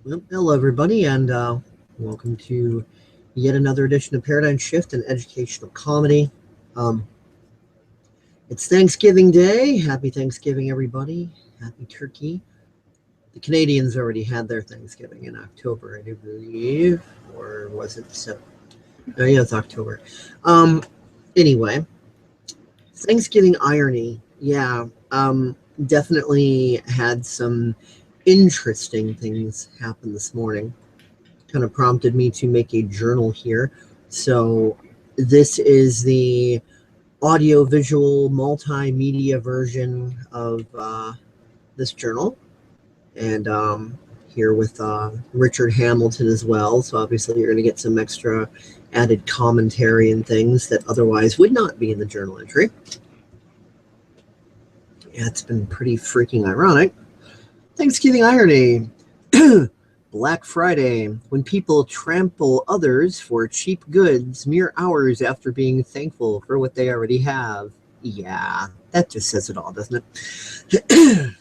Well, hello, everybody, and welcome to yet another edition of Paradigm Shift and Educational Comedy. Um, it's Thanksgiving Day. Happy Thanksgiving, everybody. Happy Turkey. The Canadians already had their Thanksgiving in October, I do believe, or was it September? Oh, yeah, it's October. Anyway, Thanksgiving irony. Yeah, definitely had some interesting things happen this morning. Kind of prompted me to make a journal here. So this is the audio-visual multimedia version of this journal. And here with Richard Hamilton as well. So obviously you're going to get some extra added commentary and things that otherwise would not be in the journal entry. Yeah, it's been pretty freaking ironic. Thanksgiving irony. Black Friday, when people trample others for cheap goods mere hours after being thankful for what they already have. Yeah, that just says it all, doesn't it?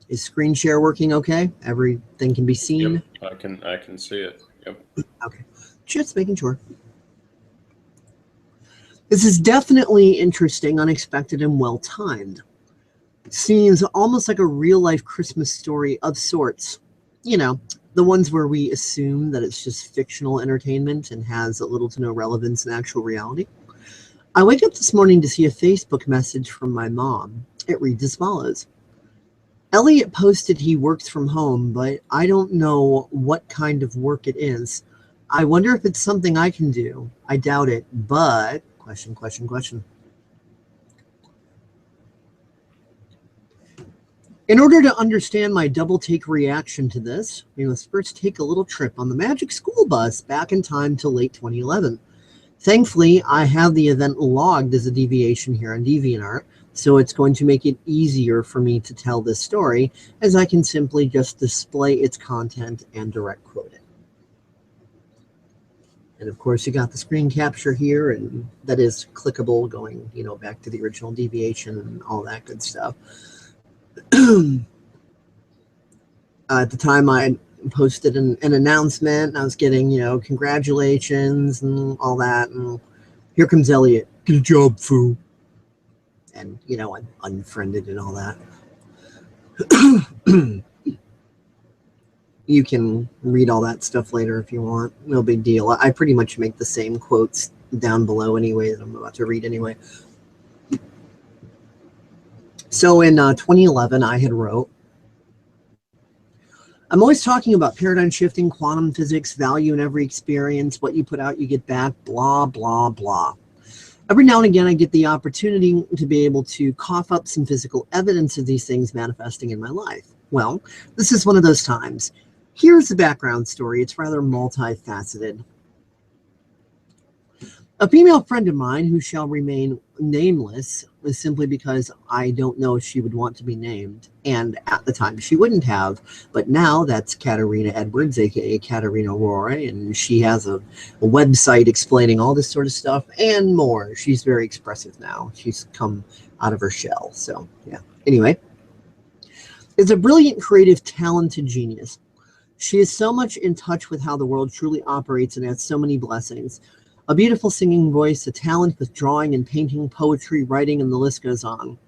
Is screen share working okay? Everything can be seen? Yep, I can see it. Yep. Okay, just making sure. This is definitely interesting, unexpected, and well-timed. Seems almost like a real-life Christmas story of sorts. You know, the ones where we assume that it's just fictional entertainment and has little to no relevance in actual reality. I wake up this morning to see a Facebook message from my mom. It reads as follows. Elliot posted he works from home, but I don't know what kind of work it is. I wonder if it's something I can do. I doubt it, but... Question. In order to understand my double-take reaction to this, we must first take a little trip on the Magic School Bus back in time to late 2011. Thankfully, I have the event logged as a deviation here on DeviantART, so it's going to make it easier for me to tell this story, as I can simply just display its content and direct quote it. And of course, you got the screen capture here, and that is clickable, going, back to the original deviation and all that good stuff. At the time, I posted an announcement. I was getting, congratulations and all that. And here comes Elliot. Good job, fool. And, I'm unfriended and all that. You can read all that stuff later if you want. No big deal. I pretty much make the same quotes down below anyway that I'm about to read anyway. So in 2011, I had wrote, I'm always talking about paradigm shifting, quantum physics, value in every experience, what you put out, you get back, blah, blah, blah. Every now and again, I get the opportunity to be able to cough up some physical evidence of these things manifesting in my life. Well, this is one of those times. Here's the background story. It's rather multifaceted. A female friend of mine, who shall remain nameless, is simply because I don't know if she would want to be named, and at the time she wouldn't have, but now that's Katerina Edwards, aka Katerina Roy, and she has a website explaining all this sort of stuff and more. She's very expressive now. She's come out of her shell, so yeah. Anyway, is a brilliant, creative, talented genius. She is so much in touch with how the world truly operates and has so many blessings. A beautiful singing voice, a talent with drawing and painting, poetry, writing, and the list goes on.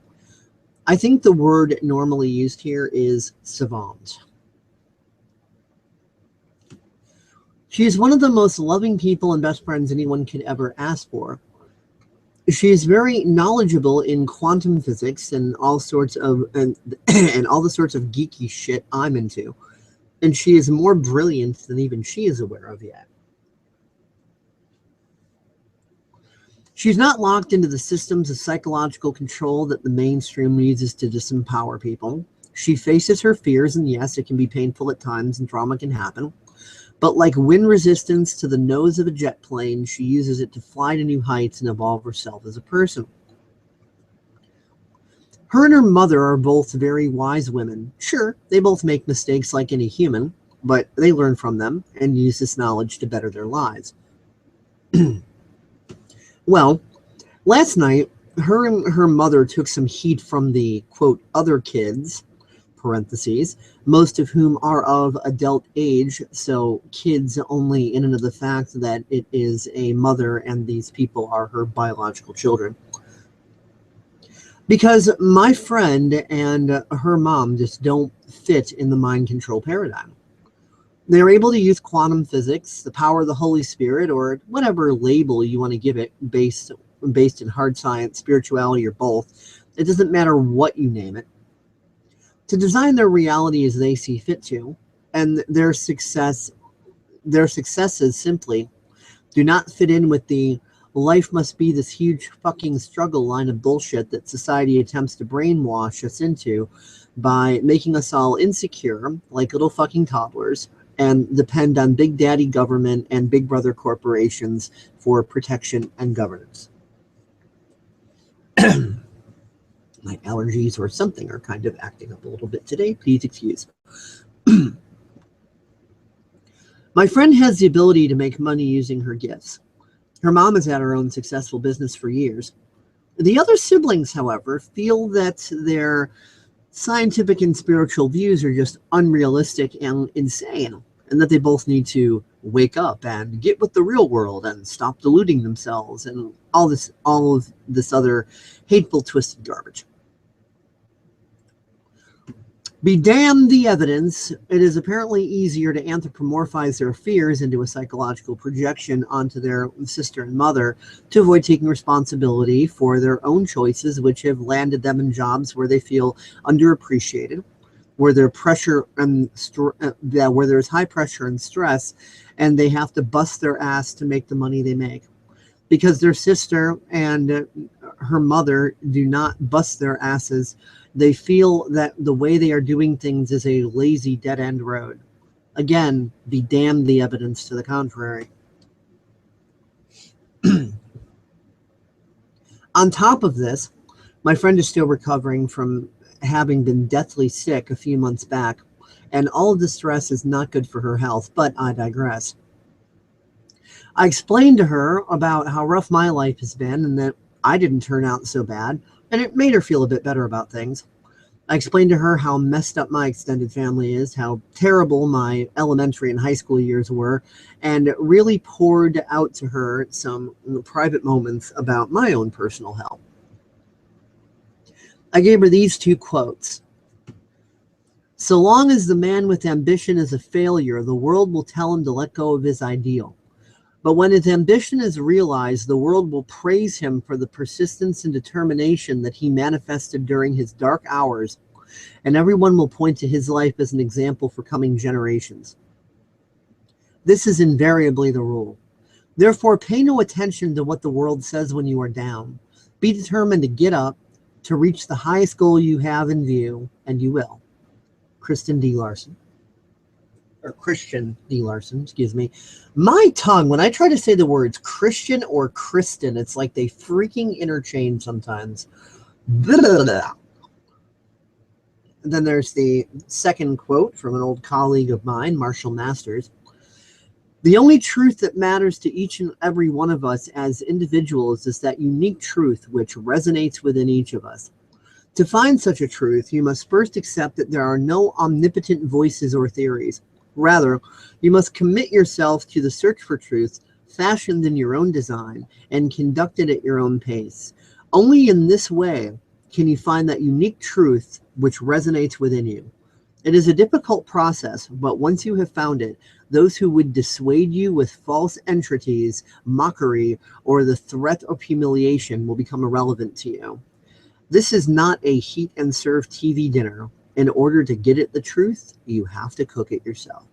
I think the word normally used here is savant. She is one of the most loving people and best friends anyone could ever ask for. She is very knowledgeable in quantum physics and all sorts of and all the sorts of geeky shit I'm into. And she is more brilliant than even she is aware of yet. She's not locked into the systems of psychological control that the mainstream uses to disempower people. She faces her fears, and yes, it can be painful at times and trauma can happen. But like wind resistance to the nose of a jet plane, she uses it to fly to new heights and evolve herself as a person. Her and her mother are both very wise women. Sure, they both make mistakes like any human, but they learn from them and use this knowledge to better their lives. Well, last night, her and her mother took some heat from the, quote, other kids parentheses, most of whom are of adult age, so kids only in and of the fact that it is a mother and these people are her biological children. Because my friend and her mom just don't fit in the mind control paradigm. They're able to use quantum physics, the power of the Holy Spirit, or whatever label you want to give it, based in hard science, spirituality, or both. It doesn't matter what you name it, to design their reality as they see fit to, and their successes simply do not fit in with the life must be this huge fucking struggle line of bullshit that society attempts to brainwash us into by making us all insecure like little fucking toddlers and depend on big daddy government and big brother corporations for protection and governance. My allergies or something are kind of acting up a little bit today. Please excuse. My friend has the ability to make money using her gifts. Her mom has had her own successful business for years. The other siblings, however, feel that their scientific and spiritual views are just unrealistic and insane, and that they both need to wake up and get with the real world and stop deluding themselves and all of this other hateful, twisted garbage. Be damned the evidence. It is apparently easier to anthropomorphize their fears into a psychological projection onto their sister and mother to avoid taking responsibility for their own choices, which have landed them in jobs where they feel underappreciated, where there's pressure and where there's high pressure and stress, and they have to bust their ass to make the money they make. Because their sister and her mother do not bust their asses, they feel that the way they are doing things is a lazy dead-end road. Again, be damned the evidence to the contrary. On top of this, my friend is still recovering from having been deathly sick a few months back, and all of the stress is not good for her health, but I digress. I explained to her about how rough my life has been and that I didn't turn out so bad, and it made her feel a bit better about things. I explained to her how messed up my extended family is, how terrible my elementary and high school years were, and really poured out to her some private moments about my own personal health. I gave her these two quotes. So long as the man with ambition is a failure, the world will tell him to let go of his ideal. But when his ambition is realized, the world will praise him for the persistence and determination that he manifested during his dark hours, and everyone will point to his life as an example for coming generations. This is invariably the rule. Therefore, pay no attention to what the world says when you are down. Be determined to get up, to reach the highest goal you have in view, and you will. Christian D. Larson, excuse me. My tongue, when I try to say the words Christian or Kristen, it's like they freaking interchange sometimes. Blah, blah. Then there's the second quote from an old colleague of mine, Marshall Masters. The only truth that matters to each and every one of us as individuals is that unique truth which resonates within each of us. To find such a truth, you must first accept that there are no omnipotent voices or theories. Rather, you must commit yourself to the search for truth, fashioned in your own design, and conducted at your own pace. Only in this way can you find that unique truth which resonates within you. It is a difficult process, but once you have found it, those who would dissuade you with false entreaties, mockery, or the threat of humiliation will become irrelevant to you. This is not a heat and serve TV dinner. In order to get at the truth, you have to cook it yourself.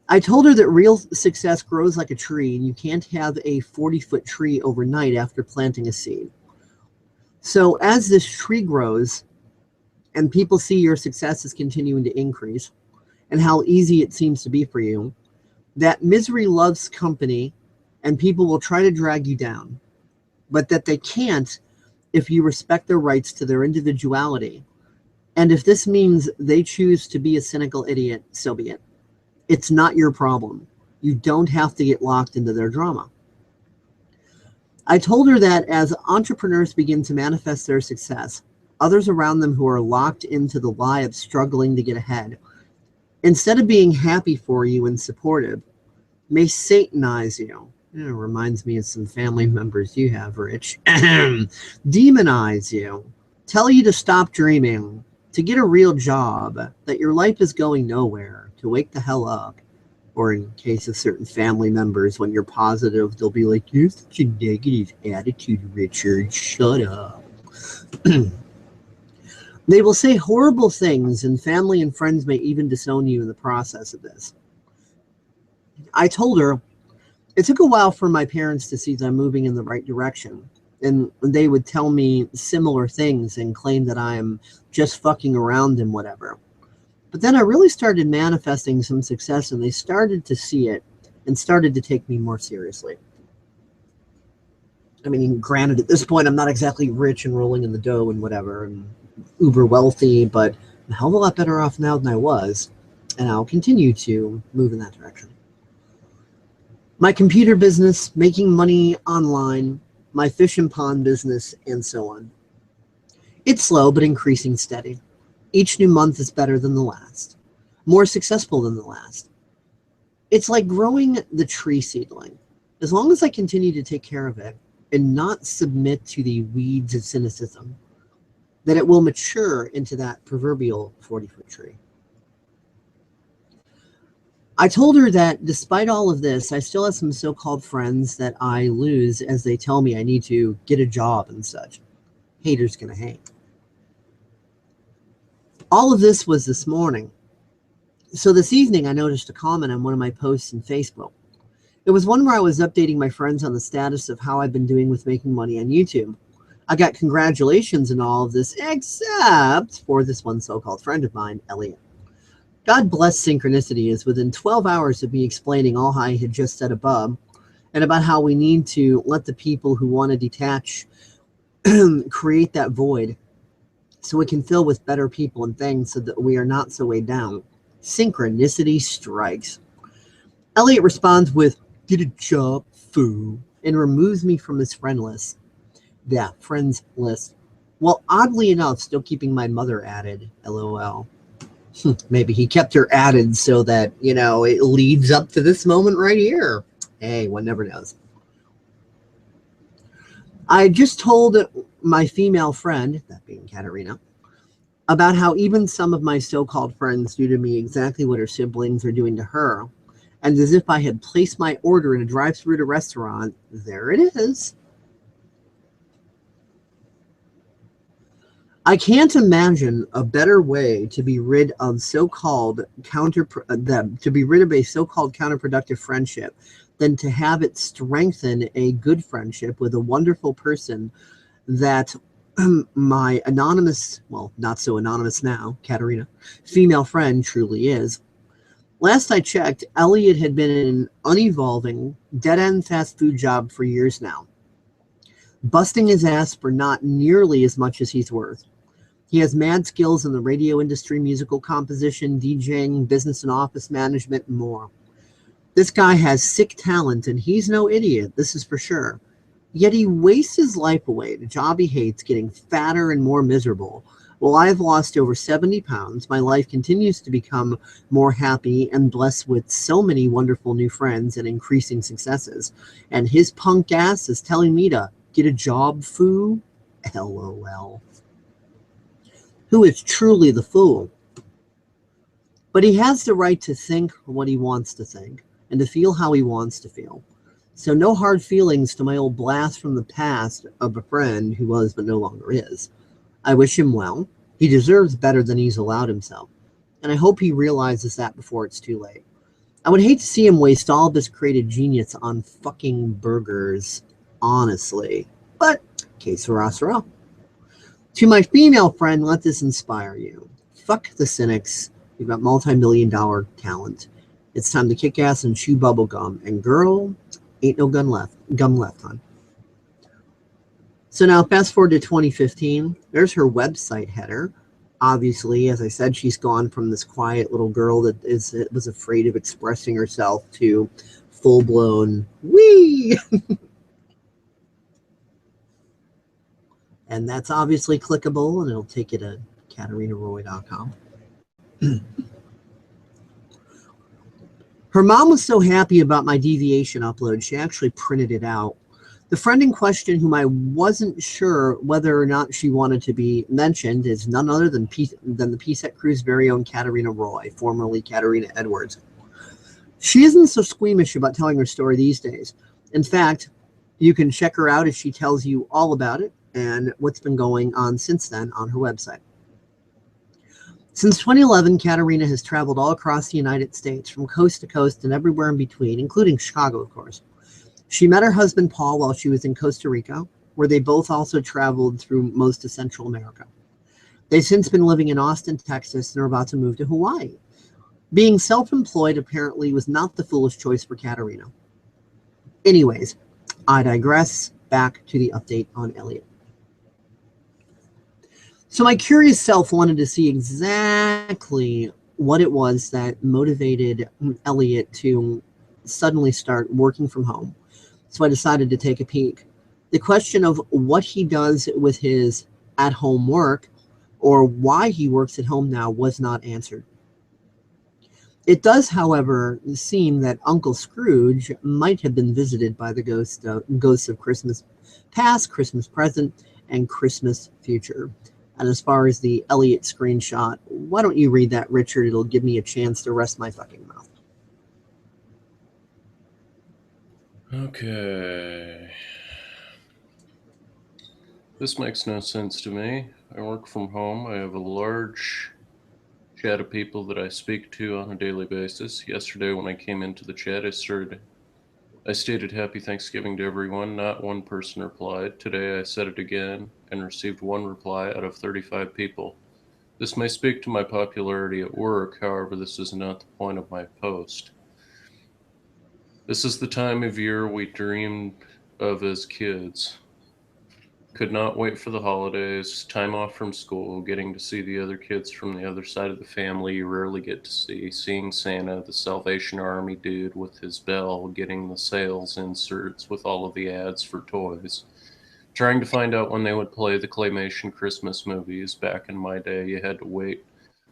I told her that real success grows like a tree, and you can't have a 40-foot tree overnight after planting a seed. So as this tree grows, and people see your success is continuing to increase, and how easy it seems to be for you, that misery loves company, and people will try to drag you down, but that they can't if you respect their rights to their individuality. And if this means they choose to be a cynical idiot, so be it. It's not your problem. You don't have to get locked into their drama. I told her that as entrepreneurs begin to manifest their success, others around them who are locked into the lie of struggling to get ahead, instead of being happy for you and supportive, may satanize you. It reminds me of some family members you have, Rich. Demonize you. Tell you to stop dreaming, to get a real job, that your life is going nowhere, to wake the hell up. Or in case of certain family members, when you're positive, they'll be like, "You're such a negative attitude, Richard. Shut up." They will say horrible things, and family and friends may even disown you in the process of this. I told her it took a while for my parents to see that I'm moving in the right direction. And they would tell me similar things and claim that I'm just fucking around and whatever. But then I really started manifesting some success, and they started to see it and started to take me more seriously. I mean, granted, at this point, I'm not exactly rich and rolling in the dough and whatever and uber wealthy, but I'm a hell of a lot better off now than I was, and I'll continue to move in that direction. My computer business, making money online, my fish and pond business, and so on. It's slow, but increasing steady. Each new month is better than the last, more successful than the last. It's like growing the tree seedling. As long as I continue to take care of it and not submit to the weeds of cynicism, then it will mature into that proverbial 40-foot tree. I told her that despite all of this, I still have some so-called friends that I lose as they tell me I need to get a job and such. Haters gonna hate. All of this was this morning. So this evening, I noticed a comment on one of my posts in Facebook. It was one where I was updating my friends on the status of how I've been doing with making money on YouTube. I got congratulations and all of this, except for this one so-called friend of mine, Elliot. God bless Synchronicities within 12 hours of me explaining all I had just said above and about how we need to let the people who want to detach create that void so it can fill with better people and things so that we are not so weighed down. Synchronicity strikes. Elliot responds with, "Get a job, fool," and removes me from his friend list. Yeah, friends list. Well, oddly enough, still keeping my mother added, LOL. Maybe he kept her added so that, it leads up to this moment right here. Hey, one never knows. I just told my female friend, that being Katerina, about how even some of my so-called friends do to me exactly what her siblings are doing to her. And as if I had placed my order in a drive-thru at a restaurant, there it is. I can't imagine a better way to be rid of a so-called counterproductive friendship than to have it strengthen a good friendship with a wonderful person that my anonymous, well, not so anonymous now, Katerina, female friend truly is. Last I checked, Elliot had been in an unevolving, dead-end fast food job for years now, busting his ass for not nearly as much as he's worth. He has mad skills in the radio industry, musical composition, DJing, business and office management, and more. This guy has sick talent, and he's no idiot, this is for sure. Yet he wastes his life away, the job he hates, getting fatter and more miserable. While I've lost over 70 pounds, my life continues to become more happy and blessed with so many wonderful new friends and increasing successes. And his punk ass is telling me to get a job, foo? LOL. Who is truly the fool? But he has the right to think what he wants to think and to feel how he wants to feel. So no hard feelings to my old blast from the past of a friend who was but no longer is. I wish him well. He deserves better than he's allowed himself. And I hope he realizes that before it's too late. I would hate to see him waste all of his creative genius on fucking burgers, honestly. But, que sera, sera. To my female friend, let this inspire you. Fuck the cynics. You've got multi-million-dollar talent. It's time to kick ass and chew bubble gum. And girl, ain't no gum left, hon. So now fast forward to 2015. There's her website header. Obviously, as I said, she's gone from this quiet little girl that was afraid of expressing herself to full-blown wee. And that's obviously clickable, and it'll take you to KaterinaRoy.com. Her mom was so happy about my deviation upload, she actually printed it out. The friend in question, whom I wasn't sure whether or not she wanted to be mentioned, is none other than the PSEC Crew's very own Katerina Roy, formerly Katerina Edwards. She isn't so squeamish about telling her story these days. In fact, you can check her out as she tells you all about it and what's been going on since then on her website. Since 2011, Katerina has traveled all across the United States, from coast to coast and everywhere in between, including Chicago, of course. She met her husband, Paul, while she was in Costa Rica, where they both also traveled through most of Central America. They've since been living in Austin, Texas, and are about to move to Hawaii. Being self-employed apparently was not the foolish choice for Katerina. Anyways, I digress. Back to the update on Elliot. So my curious self wanted to see exactly what it was that motivated Elliot to suddenly start working from home. So I decided to take a peek. The question of what he does with his at-home work or why he works at home now was not answered. It does, however, seem that Uncle Scrooge might have been visited by the ghosts of Christmas past, Christmas present, and Christmas future. And as far as the Elliot screenshot, why don't you read that, Richard? It'll give me a chance to rest my fucking mouth. Okay. This makes no sense to me. I work from home. I have a large chat of people that I speak to on a daily basis. Yesterday when I came into the chat, I stated Happy Thanksgiving to everyone. Not one person replied. Today I said it again and received one reply out of 35 people. This may speak to my popularity at work, however, this is not the point of my post. This is the time of year we dreamed of as kids. Could not wait for the holidays, time off from school, getting to see the other kids from the other side of the family you rarely get to see, seeing Santa, the Salvation Army dude with his bell, getting the sales inserts with all of the ads for toys, trying to find out when they would play the claymation Christmas movies. Back in my day, you had to wait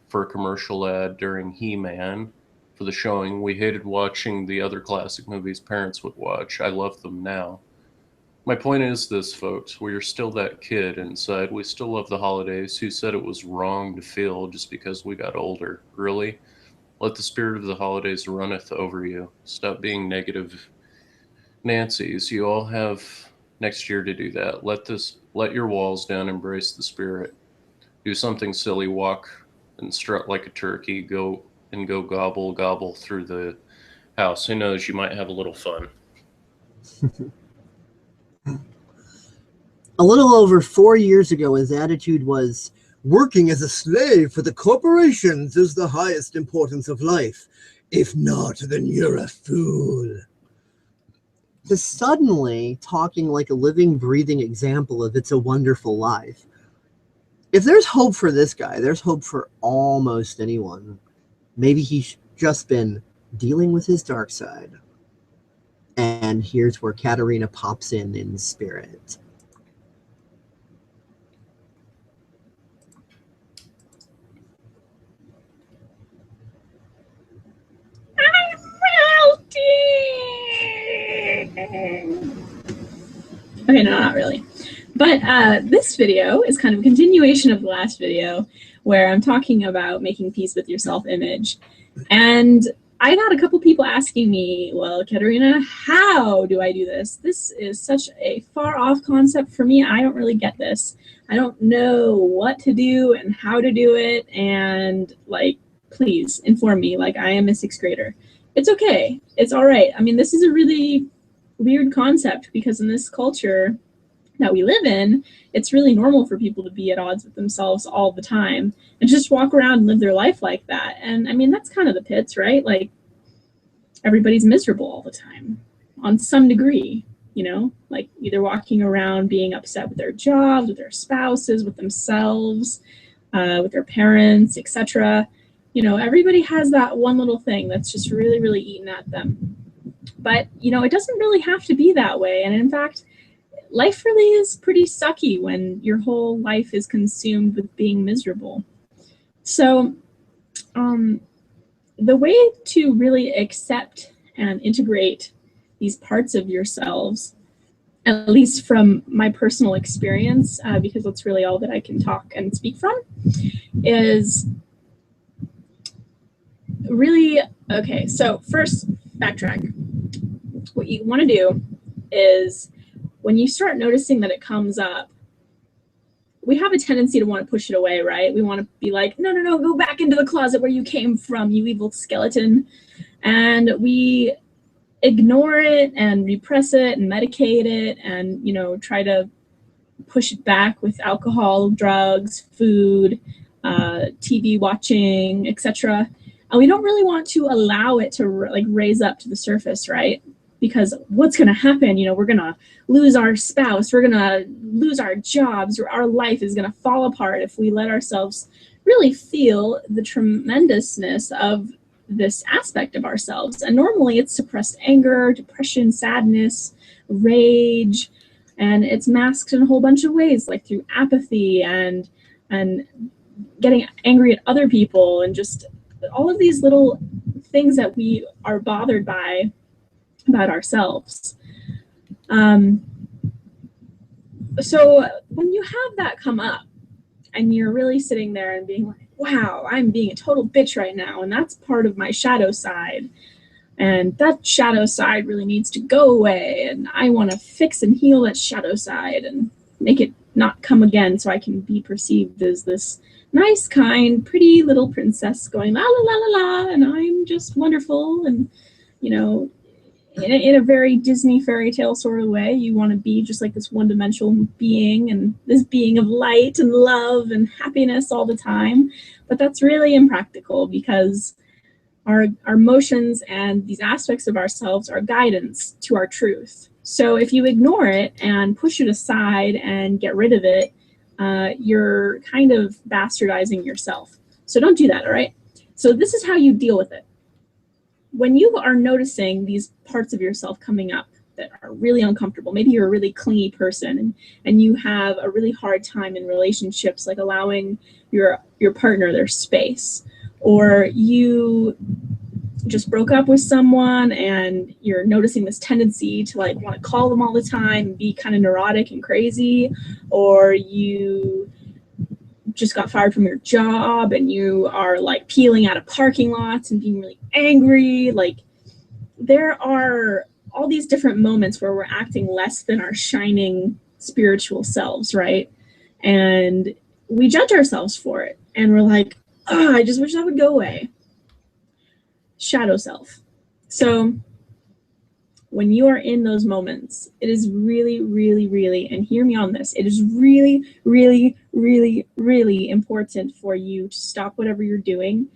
for a commercial ad during He-Man for the showing. We hated watching the other classic movies parents would watch. I love them now. My point is this, folks, we are still that kid inside. We still love the holidays. Who said it was wrong to feel just because we got older? Really? Let the spirit of the holidays runneth over you. Stop being negative Nancy's. You all have next year to do that. Let your walls down, embrace the spirit. Do something silly, walk and strut like a turkey, go gobble, gobble through the house. Who knows, you might have a little fun. A little over 4 years ago, his attitude was, working as a slave for the corporations is the highest importance of life. If not, then you're a fool. To suddenly talking like a living, breathing example of It's a Wonderful Life. If there's hope for this guy, there's hope for almost anyone. Maybe he's just been dealing with his dark side. And here's where Katerina pops in spirit. Okay, no, not really. But this video is kind of a continuation of the last video where I'm talking about making peace with your self-image. And I got a couple people asking me, well, Katerina, how do I do this? This is such a far off concept for me. I don't really get this. I don't know what to do and how to do it. And like, please inform me. Like, I am a 6th grader. It's okay. It's all right. I mean, this is a really weird concept because in this culture that we live in, it's really normal for people to be at odds with themselves all the time and just walk around and live their life like that. And I mean, that's kind of the pits, right? Like, everybody's miserable all the time on some degree, you know, like either walking around being upset with their jobs, with their spouses, with themselves, with their parents, etc. You know, everybody has that one little thing that's just really, really eating at them. But, you know, it doesn't really have to be that way. And in fact, life really is pretty sucky when your whole life is consumed with being miserable. So the way to really accept and integrate these parts of yourselves, at least from my personal experience, because that's really all that I can talk and speak from, is really, okay, so first, backtrack. What you want to do is when you start noticing that it comes up, we have a tendency to want to push it away, right? We want to be like, no, no, no, go back into the closet where you came from, you evil skeleton. And we ignore it and repress it and medicate it and, you know, try to push it back with alcohol, drugs, food, TV watching, etc. And we don't really want to allow it to like raise up to the surface, right? Because what's going to happen? You know, we're going to lose our spouse, we're going to lose our jobs, or our life is going to fall apart if we let ourselves really feel the tremendousness of this aspect of ourselves. And normally it's suppressed anger, depression, sadness, rage, and it's masked in a whole bunch of ways, like through apathy and getting angry at other people, and just all of these little things that we are bothered by about ourselves. So when you have that come up and you're really sitting there and being like, wow, I'm being a total bitch right now, and that's part of my shadow side, and that shadow side really needs to go away, and I want to fix and heal that shadow side and make it not come again so I can be perceived as this nice, kind, pretty little princess going la la la la la, and I'm just wonderful, and, you know, in a very Disney fairy tale sort of way, you want to be just like this one-dimensional being, and this being of light and love and happiness all the time. But that's really impractical, because our emotions and these aspects of ourselves are guidance to our truth. So if you ignore it and push it aside and get rid of it, you're kind of bastardizing yourself. So don't do that, all right? So this is how you deal with it. When you are noticing these parts of yourself coming up that are really uncomfortable, maybe you're a really clingy person and you have a really hard time in relationships, like allowing your partner their space, or you just broke up with someone and you're noticing this tendency to like want to call them all the time and be kind of neurotic and crazy, or you just got fired from your job and you are like peeling out of parking lots and being really angry. Like, there are all these different moments where we're acting less than our shining spiritual selves, right? And we judge ourselves for it, and we're like, oh, I just wish that would go away. Shadow self. So when you are in those moments, it is really, really, really, and hear me on this, it is really, really, really, really important for you to stop whatever you're doing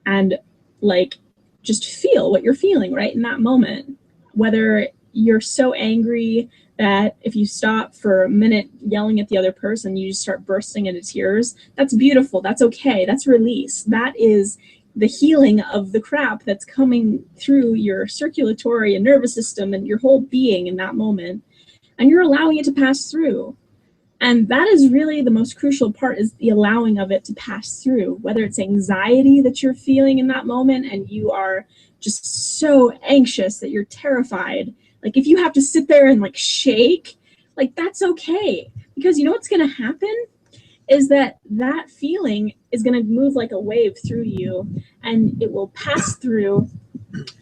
and like just feel what you're feeling right in that moment. Whether you're so angry that if you stop for a minute yelling at the other person, you just start bursting into tears, that's beautiful, that's okay, that's release. That is the healing of the crap that's coming through your circulatory and nervous system and your whole being in that moment, and you're allowing it to pass through. And that is really the most crucial part, is the allowing of it to pass through. Whether it's anxiety that you're feeling in that moment and you are just so anxious that you're terrified, like if you have to sit there and like shake, like that's okay, because you know what's going to happen is that that feeling is going to move like a wave through you, and it will pass through,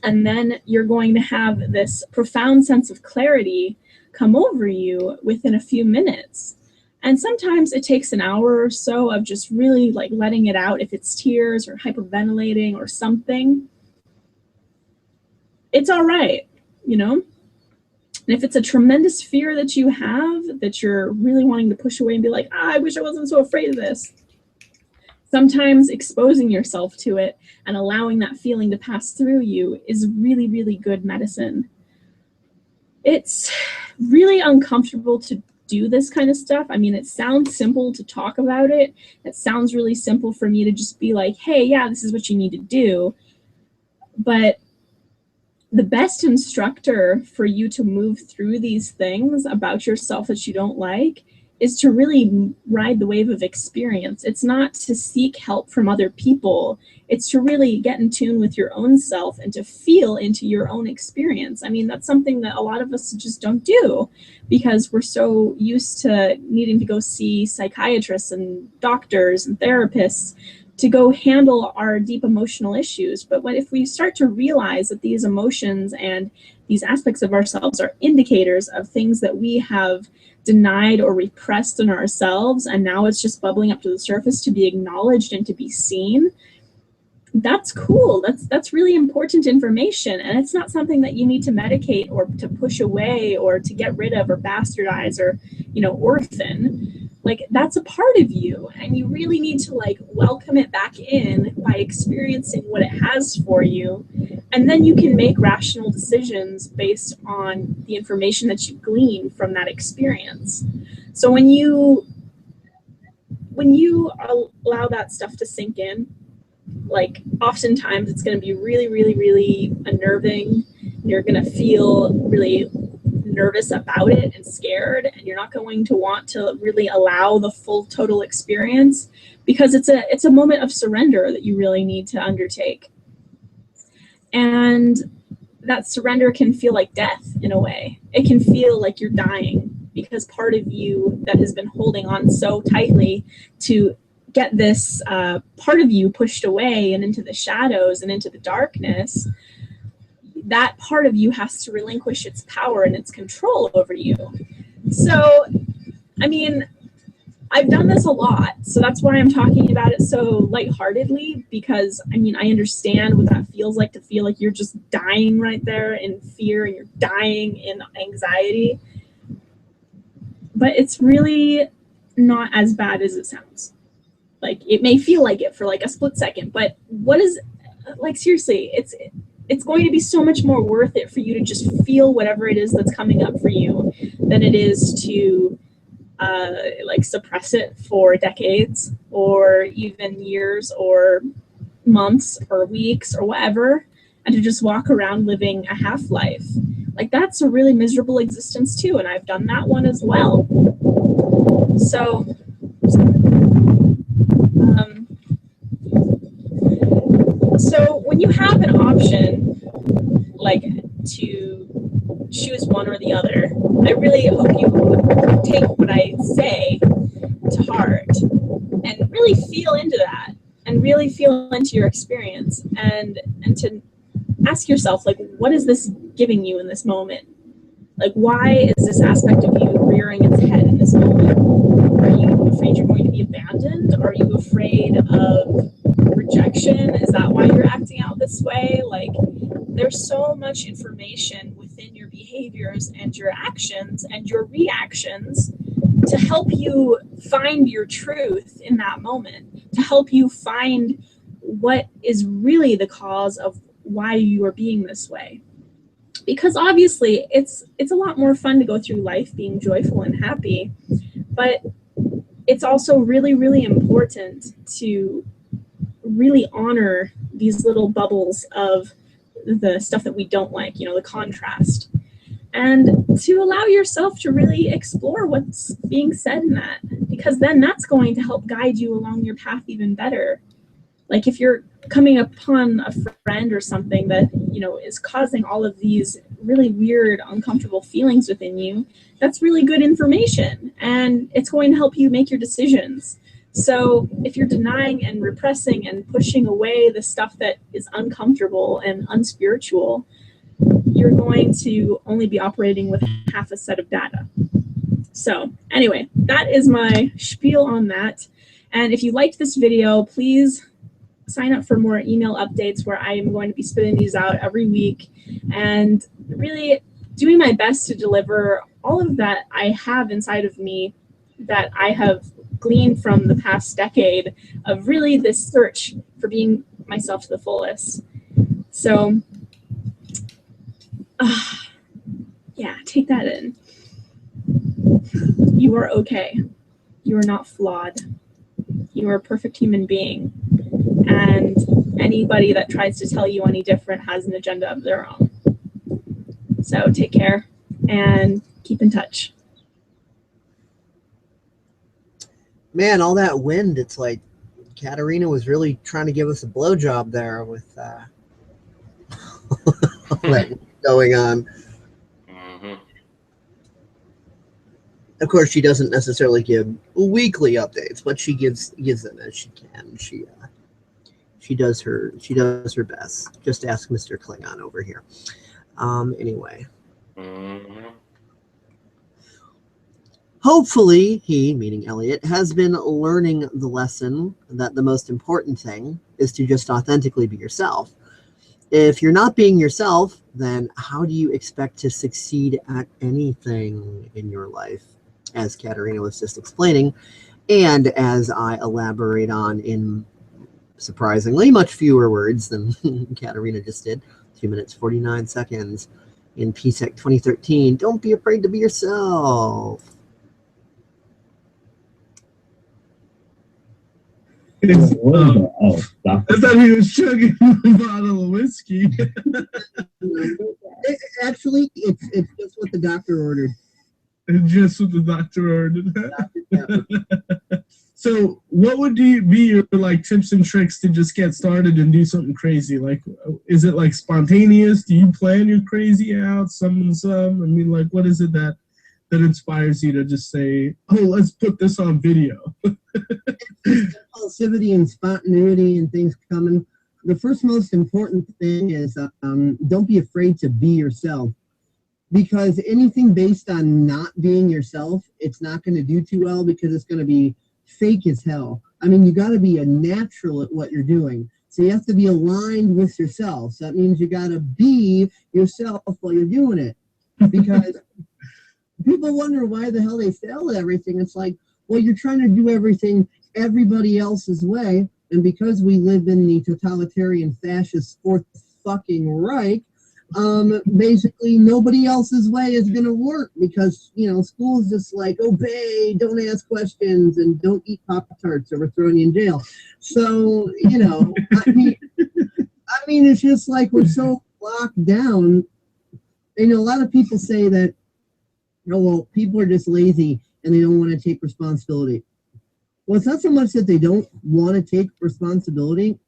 and then you're going to have this profound sense of clarity come over you within a few minutes. And sometimes it takes an hour or so of just really like letting it out. If it's tears or hyperventilating or something, it's all right, you know? And if it's a tremendous fear that you have, that you're really wanting to push away and be like, I wish I wasn't so afraid of this, sometimes exposing yourself to it and allowing that feeling to pass through you is really, really good medicine. It's really uncomfortable to do this kind of stuff. I mean, it sounds simple to talk about it. It sounds really simple for me to just be like, hey, yeah, this is what you need to do. But the best instructor for you to move through these things about yourself that you don't like is to really ride the wave of experience. It's not to seek help from other people. It's to really get in tune with your own self and to feel into your own experience. I mean, that's something that a lot of us just don't do because we're so used to needing to go see psychiatrists and doctors and therapists to go handle our deep emotional issues. But if we start to realize that these emotions and these aspects of ourselves are indicators of things that we have denied or repressed in ourselves, and now it's just bubbling up to the surface to be acknowledged and to be seen, that's cool. That's really important information, and it's not something that you need to medicate or to push away or to get rid of or bastardize or, you know, orphan. Like, that's a part of you, and you really need to like welcome it back in by experiencing what it has for you, and then you can make rational decisions based on the information that you glean from that experience. So when you allow that stuff to sink in, like oftentimes it's going to be really, really, really unnerving. You're going to feel really nervous about it and scared, and you're not going to want to really allow the full total experience because it's a moment of surrender that you really need to undertake. And that surrender can feel like death in a way. It can feel like you're dying because part of you that has been holding on so tightly to get this part of you pushed away and into the shadows and into the darkness, that part of you has to relinquish its power and its control over you. So, I mean, I've done this a lot, so that's why I'm talking about it so lightheartedly, because I mean, I understand what that feels like, to feel like you're just dying right there in fear and you're dying in anxiety. But it's really not as bad as it sounds. Like, it may feel like it for like a split second, but what is, like, seriously, it's going to be so much more worth it for you to just feel whatever it is that's coming up for you than it is to like suppress it for decades or even years or months or weeks or whatever, and to just walk around living a half-life. Like, that's a really miserable existence too, and I've done that one as well. So when you have an option, like, to choose one or the other, I really hope you take what I say to heart and really feel into that and really feel into your experience and to ask yourself, like, what is this giving you in this moment? Like, why is this aspect of you rearing its head in this moment? Are you afraid you're going to be abandoned? Are you afraid of rejection? Is that why you're acting out this way? Like, there's so much information within your behaviors and your actions and your reactions to help you find your truth in that moment, to help you find what is really the cause of why you are being this way. Because obviously it's a lot more fun to go through life being joyful and happy, but it's also really, really important to really honor these little bubbles of the stuff that we don't like, you know, the contrast, and to allow yourself to really explore what's being said in that, because then that's going to help guide you along your path even better. Like, if you're coming upon a friend or something that, you know, is causing all of these really weird, uncomfortable feelings within you, that's really good information, and it's going to help you make your decisions. So if you're denying and repressing and pushing away the stuff that is uncomfortable and unspiritual, you're going to only be operating with half a set of data. So anyway, that is my spiel on that. And if you liked this video, please sign up for more email updates where I am going to be spitting these out every week and really doing my best to deliver all of that I have inside of me that I have gleaned from the past decade of really this search for being myself to the fullest. So yeah, take that in. You are okay. You are not flawed. You are a perfect human being. And anybody that tries to tell you any different has an agenda of their own. So take care and keep in touch. Man, all that wind, it's like Katerina was really trying to give us a blowjob there with all that wind going on. Mm-hmm. Of course, she doesn't necessarily give weekly updates, but she gives them as she can. She does her best. Just ask Mr. Klingon over here. Anyway. Mm-hmm. Hopefully, he, meaning Elliot, has been learning the lesson that the most important thing is to just authentically be yourself. If you're not being yourself, then how do you expect to succeed at anything in your life? As Katerina was just explaining, and as I elaborate on in surprisingly much fewer words than Katerina just did, 2 minutes 49 seconds in PSEC 2013, don't be afraid to be yourself. I thought he was chugging a bottle of whiskey. Actually, it's just what the doctor ordered. Just what the doctor ordered. So, what would be your like tips and tricks to just get started and do something crazy? Like, is it like spontaneous? Do you plan your crazy out? Some? I mean, like, what is it that inspires you to just say, "Oh, let's put this on video"? Impulsivity and spontaneity and things coming. The first most important thing is don't be afraid to be yourself, because anything based on not being yourself, it's not going to do too well because it's going to be fake as hell. I mean, you got to be a natural at what you're doing. So you have to be aligned with yourself. So that means you got to be yourself while you're doing it, because people wonder why the hell they fail at everything. It's like, well, you're trying to do everything everybody else's way, and because we live in the totalitarian fascist fourth fucking Reich, basically nobody else's way is going to work, because, you know, school's just like, obey, don't ask questions, and don't eat Pop-Tarts or we're throwing you in jail. So, you know, I mean, it's just like we're so locked down. You know, a lot of people say that, oh, well, people are just lazy and they don't want to take responsibility. Well, it's not so much that they don't want to take responsibility.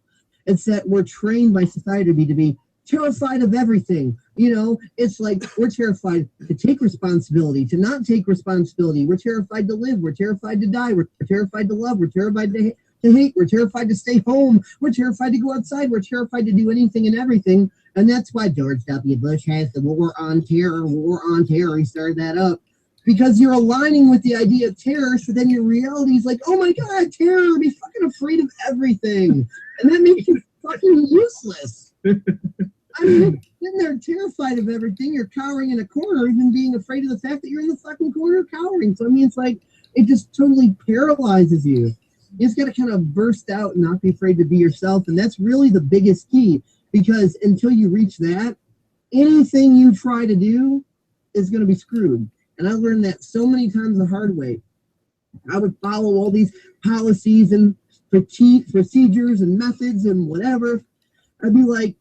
It's that we're trained by society to be terrified of everything. You know, it's like we're terrified to take responsibility, to not take responsibility. We're terrified to live. We're terrified to die. We're terrified to love. We're terrified to hate. We're terrified to stay home. We're terrified to go outside. We're terrified to do anything and everything. And that's why George W. Bush has the war on terror. He started that up. Because you're aligning with the idea of terror, so then your reality is like, oh my God, terror, be fucking afraid of everything. And that makes you fucking useless. I mean, then they're terrified of everything. You're cowering in a corner, even being afraid of the fact that you're in the fucking corner cowering. So, I mean, it's like, it just totally paralyzes you. You just got to kind of burst out and not be afraid to be yourself. And that's really the biggest key, because until you reach that, anything you try to do is going to be screwed. And I learned that so many times the hard way. I would follow all these policies and procedures and methods and whatever. I'd be like,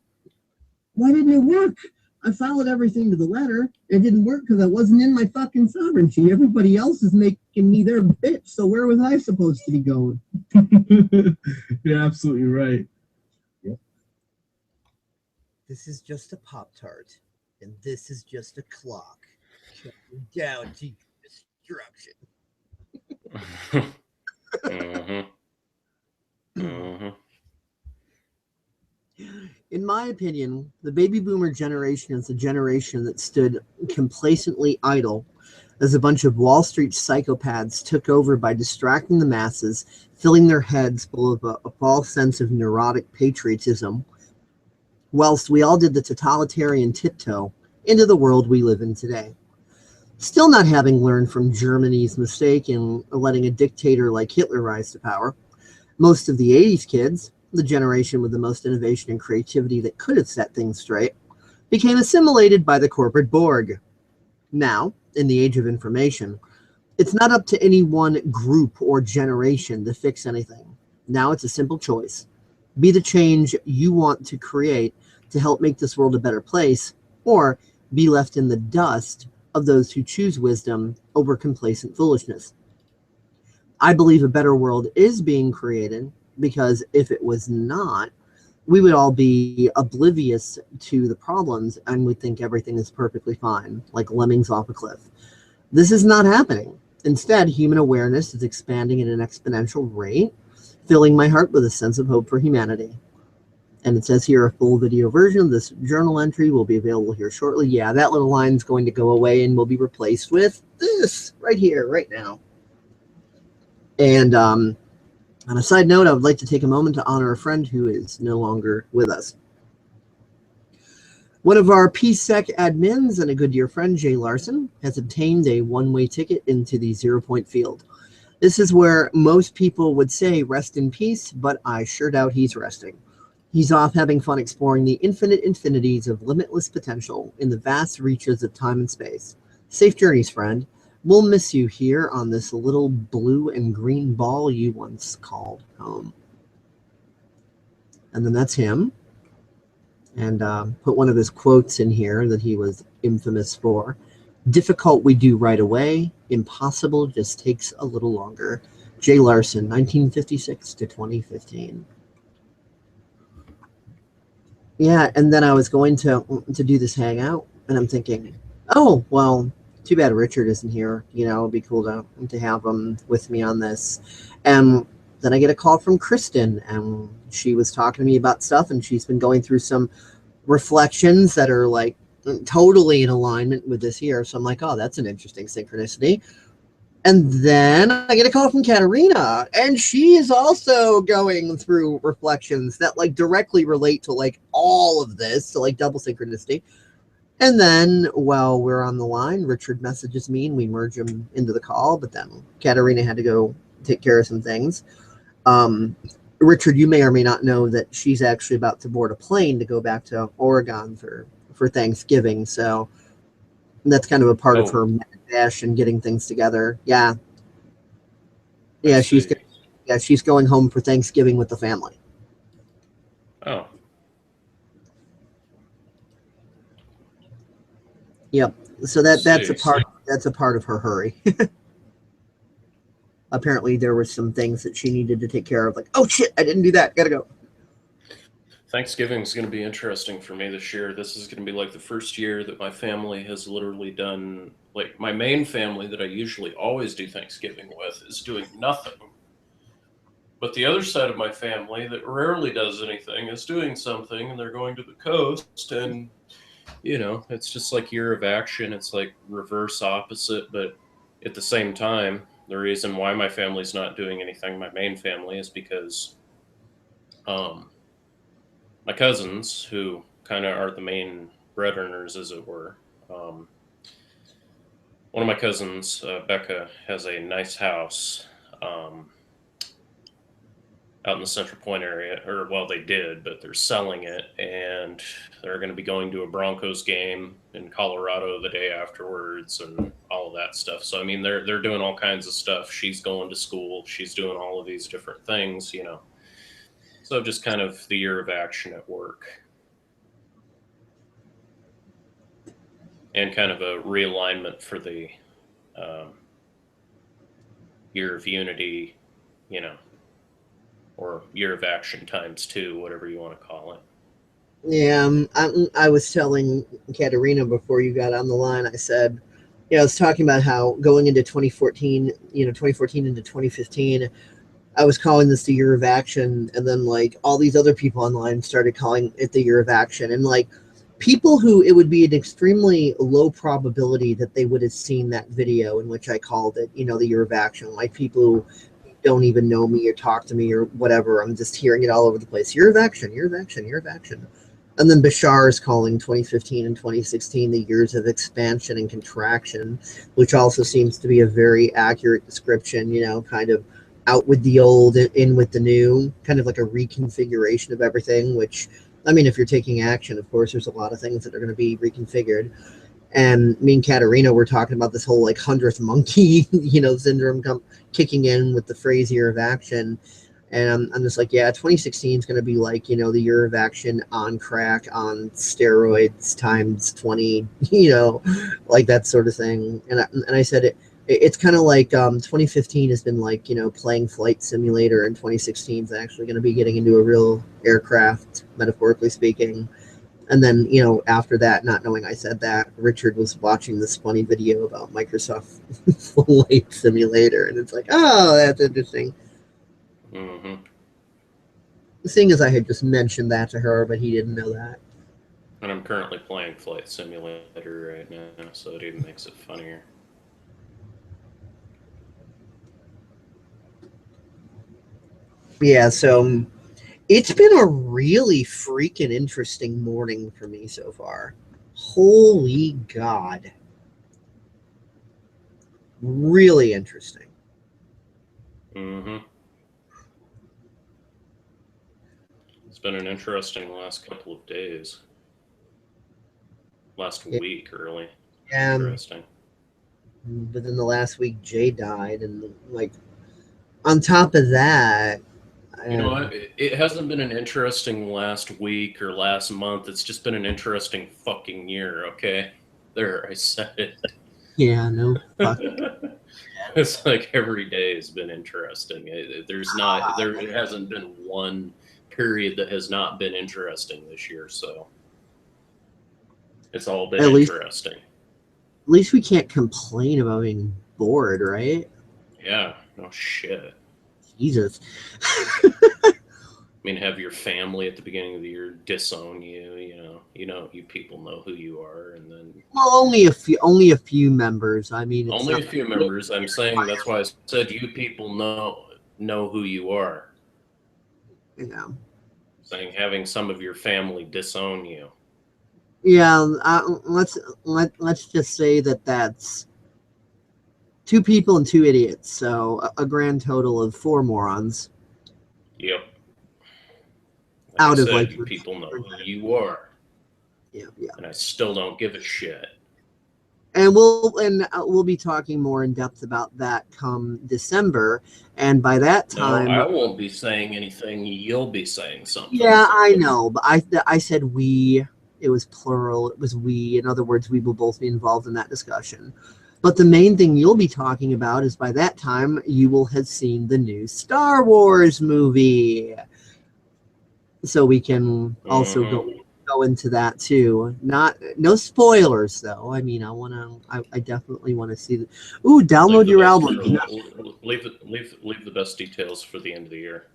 why didn't it work? I followed everything to the letter. It didn't work because I wasn't in my fucking sovereignty. Everybody else is making me their bitch. So where was I supposed to be going? You're absolutely right. Yep. This is just a Pop-Tart, and this is just a clock. Down to destruction. In my opinion, the baby boomer generation is a generation that stood complacently idle as a bunch of Wall Street psychopaths took over by distracting the masses, filling their heads full of a false sense of neurotic patriotism, whilst we all did the totalitarian tiptoe into the world we live in today. Still not having learned from Germany's mistake in letting a dictator like Hitler rise to power, most of the 80s kids, the generation with the most innovation and creativity that could have set things straight, became assimilated by the corporate Borg. Now, in the age of information, it's not up to any one group or generation to fix anything. Now it's a simple choice. Be the change you want to create to help make this world a better place, or be left in the dust of those who choose wisdom over complacent foolishness. I believe a better world is being created, because if it was not, we would all be oblivious to the problems and would think everything is perfectly fine, like lemmings off a cliff. This is not happening. Instead, human awareness is expanding at an exponential rate, filling my heart with a sense of hope for humanity. And it says here, a full video version of this journal entry will be available here shortly. Yeah, that little line is going to go away and will be replaced with this right here, right now. And on a side note, I would like to take a moment to honor a friend who is no longer with us. One of our PSEC admins and a good dear friend, Jay Larson, has obtained a one-way ticket into the 0-point field. This is where most people would say rest in peace, but I sure doubt he's resting. He's off having fun exploring the infinite infinities of limitless potential in the vast reaches of time and space. Safe journeys, friend. We'll miss you here on this little blue and green ball you once called home. And then that's him. And put one of his quotes in here that he was infamous for. Difficult we do right away. Impossible just takes a little longer. Jay Larson, 1956 to 2015. Yeah, and then I was going to do this hangout, and I'm thinking, oh, well, too bad Richard isn't here. You know, it'd be cool to have him with me on this. And then I get a call from Kristen, and she was talking to me about stuff, and she's been going through some reflections that are like totally in alignment with this here. So I'm like, oh, that's an interesting synchronicity. And then I get a call from Katerina, and she is also going through reflections that like directly relate to like all of this, so like double synchronicity. And then while we're on the line, Richard messages me and we merge him into the call, but then Katerina had to go take care of some things. Richard, you may or may not know that she's actually about to board a plane to go back to Oregon for Thanksgiving. So that's kind of a part of her dash and getting things together. Yeah. Yeah, she's going home for Thanksgiving with the family. Oh. Yep. So that's a part of her hurry. Apparently there were some things that she needed to take care of, like, oh shit, I didn't do that, gotta go. Thanksgiving is going to be interesting for me this year. This is going to be like the first year that my family has literally done, like my main family that I usually always do Thanksgiving with is doing nothing. But the other side of my family that rarely does anything is doing something, and they're going to the coast, and you know, it's just like year of action. It's like reverse opposite, but at the same time, the reason why my family's not doing anything, my main family, is because my cousins, who kind of are the main bread earners, as it were. One of my cousins, Becca, has a nice house out in the Central Point area, or well, they did, but they're selling it, and they're going to be going to a Broncos game in Colorado the day afterwards, and all of that stuff. So I mean, they're doing all kinds of stuff. She's going to school. She's doing all of these different things, you know. So just kind of the year of action at work. And kind of a realignment for the year of unity, you know, or year of action times 2, whatever you want to call it. Yeah, I was telling Katerina before you got on the line, I said, yeah, I was talking about how going into 2014, you know, 2014 into 2015, I was calling this the year of action, and then like all these other people online started calling it the year of action, and like people who it would be an extremely low probability that they would have seen that video in which I called it, you know, the year of action, like people who don't even know me or talk to me or whatever. I'm just hearing it all over the place. Year of action, year of action, year of action. And then Bashar is calling 2015 and 2016 the years of expansion and contraction, which also seems to be a very accurate description, you know, kind of out with the old, in with the new, kind of like a reconfiguration of everything, which, I mean, if you're taking action, of course, there's a lot of things that are going to be reconfigured. And me and Katerina were talking about this whole like 100th monkey, you know, syndrome kicking in with the phrase year of action. And I'm just like, yeah, 2016 is going to be like, you know, the year of action on crack, on steroids times 20, you know, like that sort of thing. And I said it's kind of like 2015 has been like, you know, playing Flight Simulator, and 2016 is actually going to be getting into a real aircraft, metaphorically speaking. And then, you know, after that, not knowing I said that, Richard was watching this funny video about Microsoft Flight Simulator, and it's like, oh, that's interesting. Mm-hmm. Seeing as I had just mentioned that to her, but he didn't know that. And I'm currently playing Flight Simulator right now, so it even makes it funnier. Yeah, so it's been a really freaking interesting morning for me so far. Holy God. Really interesting. Mm-hmm. It's been an interesting last couple of days. Last week, really. Interesting. But then the last week, Jay died, and like, on top of that, you know, it hasn't been an interesting last week or last month. It's just been an interesting fucking year, okay? There, I said it. Yeah, no fuck. It's like every day has been interesting. There hasn't been one period that has not been interesting this year, so it's all been interesting. At least we can't complain about being bored, right? Yeah, no shit. Jesus. I mean, have your family at the beginning of the year disown you. You people know who you are, and then only a few members. I mean, it's only a few members. I'm saying that's why I said you people know who you are. Yeah. Saying having some of your family disown you. Yeah. Let's just say that's 2 people and 2 idiots. So a grand total of 4 morons. Yep. Out of like you people know who you are. Yeah. And I still don't give a shit. And we'll be talking more in depth about that come December, and by that time, no, I won't be saying anything. You'll be saying something. Yeah, I know, but I said we. It was plural. It was we. In other words, we will both be involved in that discussion. But the main thing you'll be talking about is by that time you will have seen the new Star Wars movie, so we can also go into that too. No spoilers though. I mean, I definitely want to see. Download your album. Leave the best details for the end of the year.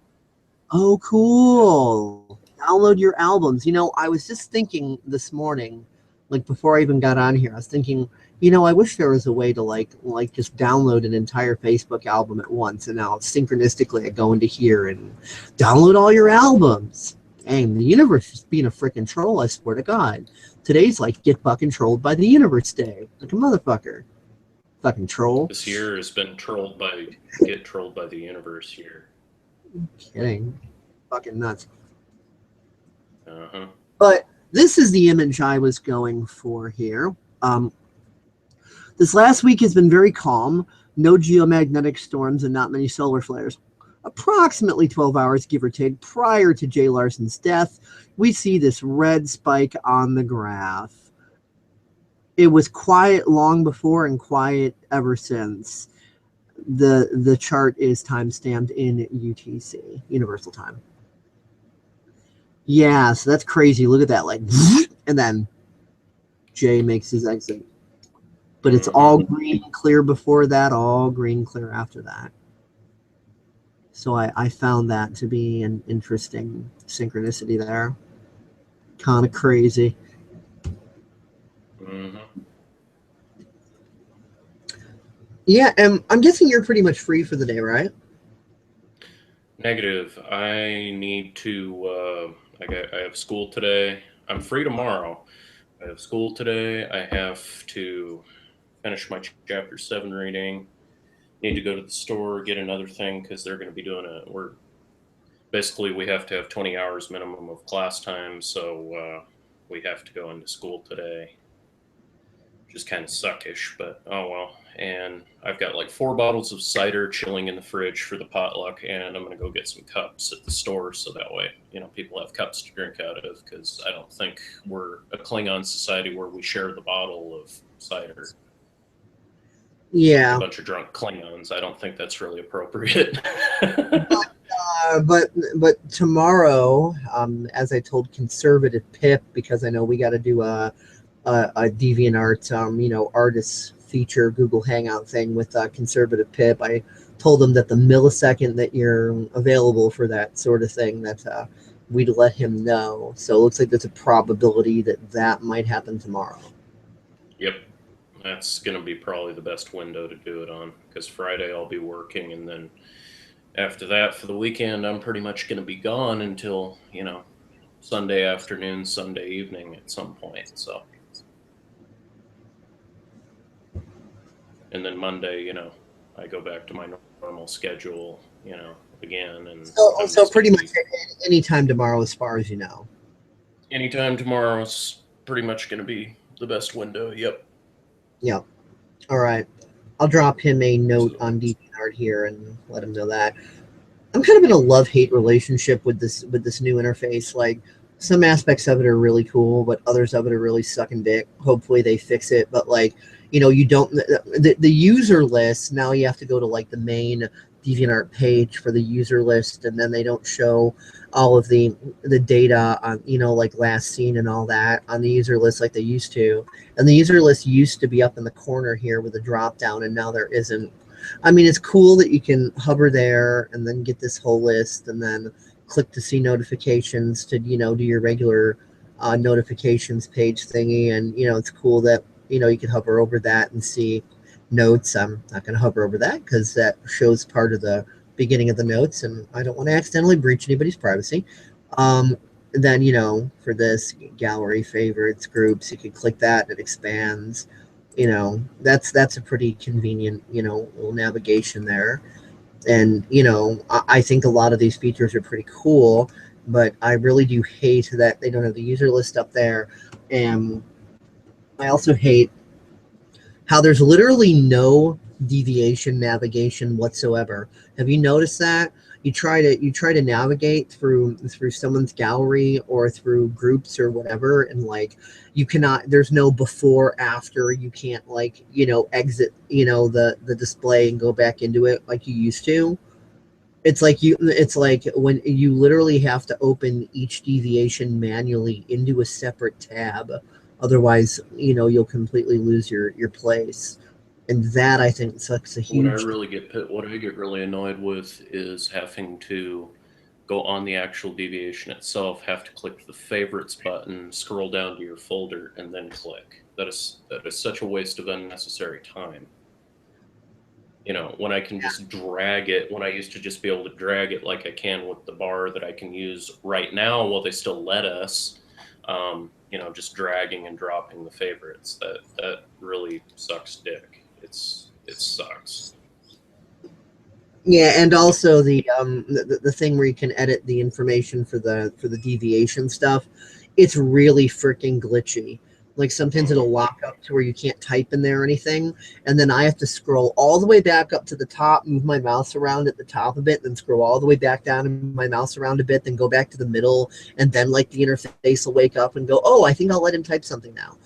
Oh, cool. Download your albums. You know, I was just thinking this morning, like before I even got on here, I was thinking, you know, I wish there was a way to like just download an entire Facebook album at once, and now synchronistically I go into here and download all your albums. Dang, the universe is being a freaking troll, I swear to God. Today's like get fucking trolled by the universe day. Like a motherfucker. Fucking troll. This year has been get trolled by the universe year. Kidding. Fucking nuts. Uh-huh. But this is the image I was going for here. This last week has been very calm. No geomagnetic storms and not many solar flares. Approximately 12 hours, give or take, prior to Jay Larson's death, we see this red spike on the graph. It was quiet long before and quiet ever since. The chart is time-stamped in UTC, Universal Time. Yeah, so that's crazy. Look at that, like, and then Jay makes his exit. But it's all green clear before that, all green clear after that. So I found that to be an interesting synchronicity there. Kind of crazy. Mm-hmm. Yeah, I'm guessing you're pretty much free for the day, right? Negative. I need to. I have school today. I'm free tomorrow. I have school today. I have to finish my chapter 7 reading. Need to go to the store, get another thing because they're going to be doing we have to have 20 hours minimum of class time, so we have to go into school today, which is kind of suckish, but oh well. and I've got like 4 bottles of cider chilling in the fridge for the potluck, and I'm going to go get some cups at the store so that way, people have cups to drink out of, because I don't think we're a Klingon society where we share the bottle of cider. Yeah. A bunch of drunk Klingons. I don't think that's really appropriate. But tomorrow, as I told Conservative Pip, because I know we got to do a DeviantArt, artist feature Google Hangout thing with Conservative Pip. I told him that the millisecond that you're available for that sort of thing, that we'd let him know. So it looks like there's a probability that might happen tomorrow. Yep. That's going to be probably the best window to do it on, because Friday I'll be working, and then after that, for the weekend, I'm pretty much going to be gone until, Sunday afternoon, Sunday evening at some point. So, and then Monday, I go back to my normal schedule, again. And so pretty much any time tomorrow, as far as you know. Anytime tomorrow is pretty much going to be the best window. Yep. Yep. All right. I'll drop him a note on DeviantArt here and let him know that. I'm kind of in a love-hate relationship with this new interface. Like, some aspects of it are really cool, but others of it are really sucking dick. Hopefully they fix it. But like, you don't the user list, now you have to go to like the main DeviantArt page for the user list, and then they don't show all of the data on, like last seen and all that on the user list like they used to. And the user list used to be up in the corner here with a drop down, and now there isn't. I mean, it's cool that you can hover there and then get this whole list, and then click to see notifications to, do your regular notifications page thingy. And, it's cool that, you can hover over that and see notes. I'm not going to hover over that because that shows part of the beginning of the notes, and I don't want to accidentally breach anybody's privacy. Then, for this gallery, favorites, groups, you can click that and it expands. That's a pretty convenient, little navigation there. And, I think a lot of these features are pretty cool, but I really do hate that they don't have the user list up there. And I also hate how there's literally no deviation navigation whatsoever. Have you noticed that? You try to navigate through someone's gallery or through groups or whatever, and like you cannot, there's no before, after. You can't like, exit, the display and go back into it like you used to. It's like when you literally have to open each deviation manually into a separate tab. Otherwise, you'll completely lose your place. And that, I think, sucks a huge... What I get really annoyed with is having to go on the actual deviation itself, have to click the favorites button, scroll down to your folder, and then click. That is such a waste of unnecessary time. When I can just drag it, when I used to just be able to drag it like I can with the bar that I can use right now while they still let us, just dragging and dropping the favorites. That really sucks dick. It sucks. Yeah, and also the thing where you can edit the information for the deviation stuff, it's really freaking glitchy. Like sometimes it'll lock up to where you can't type in there or anything, and then I have to scroll all the way back up to the top, move my mouse around at the top of it, then scroll all the way back down and move my mouse around a bit, then go back to the middle, and then like the interface will wake up and go, oh, I think I'll let him type something now.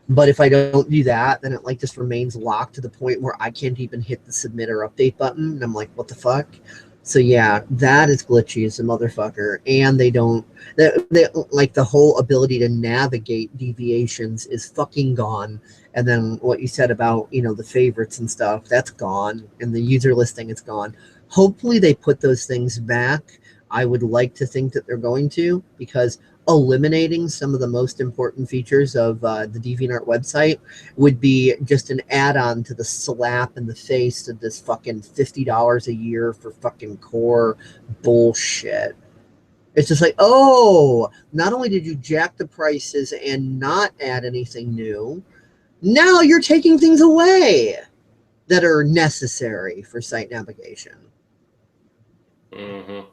But if I don't do that, then it like just remains locked to the point where I can't even hit the submit or update button. And I'm like, what the fuck? So yeah, that is glitchy as a motherfucker. And they like the whole ability to navigate deviations is fucking gone. And then what you said about, the favorites and stuff, that's gone. And the user listing is gone. Hopefully they put those things back. I would like to think that they're going to, because eliminating some of the most important features of the DeviantArt website would be just an add-on to the slap in the face of this fucking $50 a year for fucking core bullshit. It's just like, oh, not only did you jack the prices and not add anything new, now you're taking things away that are necessary for site navigation. Mm-hmm.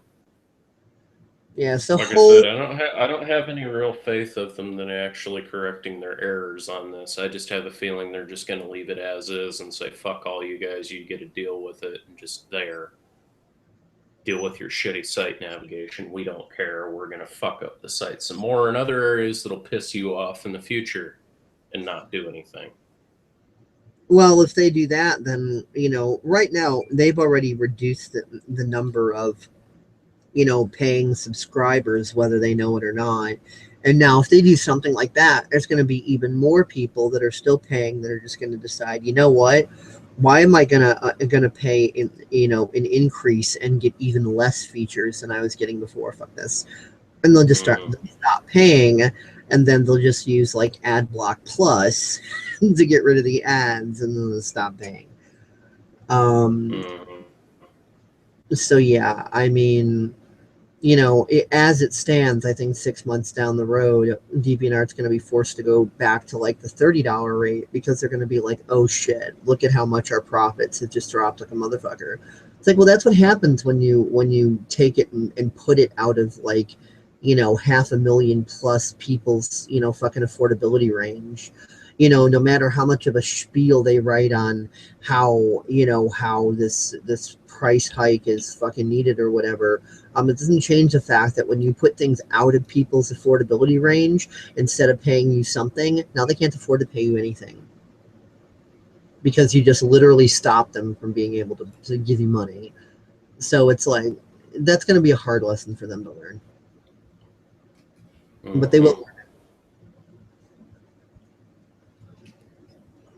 Yeah, so Like I said, I don't have any real faith of them that actually correcting their errors on this. I just have a feeling they're just going to leave it as is and say, "Fuck all you guys, you get to deal with it," and just deal with your shitty site navigation. We don't care. We're going to fuck up the site some more in other areas that'll piss you off in the future, and not do anything. Well, if they do that, then, right now they've already reduced the number of, paying subscribers, whether they know it or not. And now if they do something like that, there's going to be even more people that are still paying that are just going to decide, you know what? Why am I gonna pay an increase and get even less features than I was getting before? Fuck this. And they'll just stop paying, and then they'll just use like Ad Block Plus to get rid of the ads, and then they'll stop paying. So yeah, I mean, as it stands, I think 6 months down the road, DeviantArt's going to be forced to go back to like the $30 rate, because they're going to be like, oh shit, look at how much our profits have just dropped like a motherfucker. It's like, well, that's what happens when you take it and put it out of like, 500,000 plus people's, fucking affordability range. No matter how much of a spiel they write on how, how this price hike is fucking needed or whatever, it doesn't change the fact that when you put things out of people's affordability range, instead of paying you something, now they can't afford to pay you anything, because you just literally stop them from being able to give you money. So it's like, that's going to be a hard lesson for them to learn. But they will.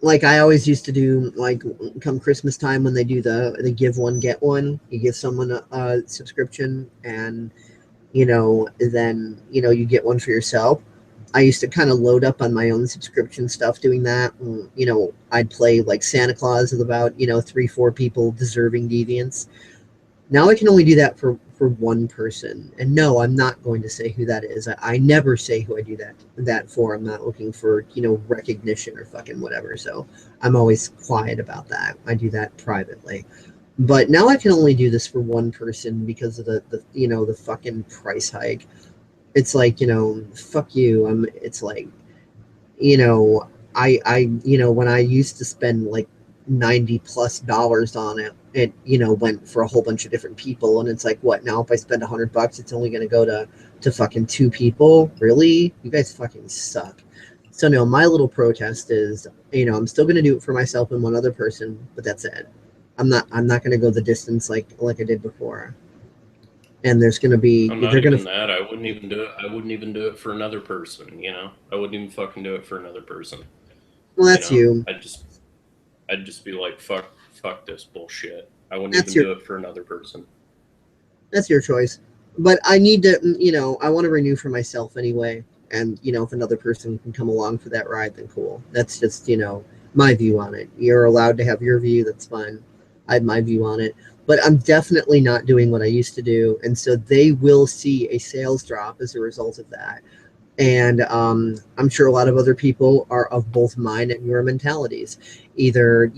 Like I always used to do, like come Christmas time when they do the give one get one, you give someone a subscription, and then you get one for yourself. I used to kind of load up on my own subscription stuff doing that. I'd play like Santa Claus with about 3-4 people deserving deviants. Now I can only do that for one person. And no, I'm not going to say who that is. I never say who I do that for. I'm not looking for, recognition or fucking whatever. So I'm always quiet about that. I do that privately. But now I can only do this for one person because of the fucking price hike. It's like, fuck you. It's like, when I used to spend like $90+ on it, went for a whole bunch of different people, and it's like, what now? If I spend $100, it's only going to go to fucking 2 people. Really? You guys fucking suck. So no, my little protest is, I'm still going to do it for myself and one other person, but that's it. I'm not going to go the distance like I did before. And there's going to be, I'm not even that. I wouldn't even do it. I wouldn't even do it for another person. I wouldn't even fucking do it for another person. Well, that's you. I'd just be like, fuck this bullshit. I wouldn't even do it for another person. That's your choice. But I need to, I want to renew for myself anyway. And, if another person can come along for that ride, then cool. That's just, my view on it. You're allowed to have your view. That's fine. I have my view on it. But I'm definitely not doing what I used to do. And so they will see a sales drop as a result of that. And I'm sure a lot of other people are of both mine and your mentalities, either,